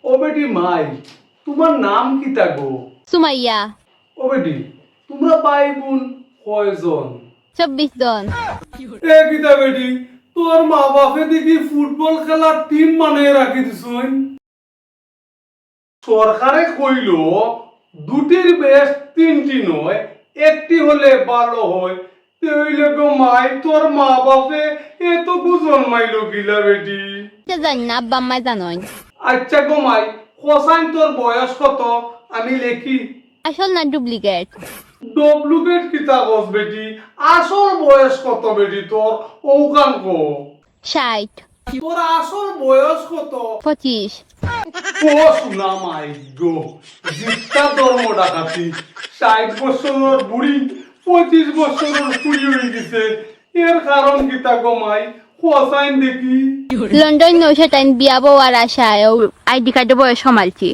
ও বেটি মাই, তোমার নাম কি গো? সুমাইয়া। ও বেটি, তোমরা ভাই বোন কয়জন? 24 জন। এ কিতা বেটি, তোর মা বাপে দেখি ফুটবল খেলার টিম বানিয়ে রাখি দিছুন। সরকারে কইল দুটির বেশ তিনটি নয়, একটি হলে ভালো হয়। তাইলে গো মাই, তোর মা বাপে এত বুঝন মাইলো গিলা বেটি। জানি না, আব্বা আম্মাই জানন। আচ্ছা গো মাই, কোসাইন তোর বয়স কত? আমি লেখি। আসল না ডুপ্লিকেট? ডুপ্লিকেট কি কাগজ বেটি? আসল বয়স কত বেটি তোর? ওখান কো 60। তোর আসল বয়স কত? 25। ও শোনা মাই গো, জিত্তা ধর্ম ডাকাতি। 60 বছরের বুড়ি 25 বছরের কুড়ি হয়ে গেছে। এর কারণ কি গো মাই? কোসাইন দেখি। লন্ডন নৌশো টাইম বিয়া বউয়ার আশায় আইডি কার্ডে বয়স সমালছি।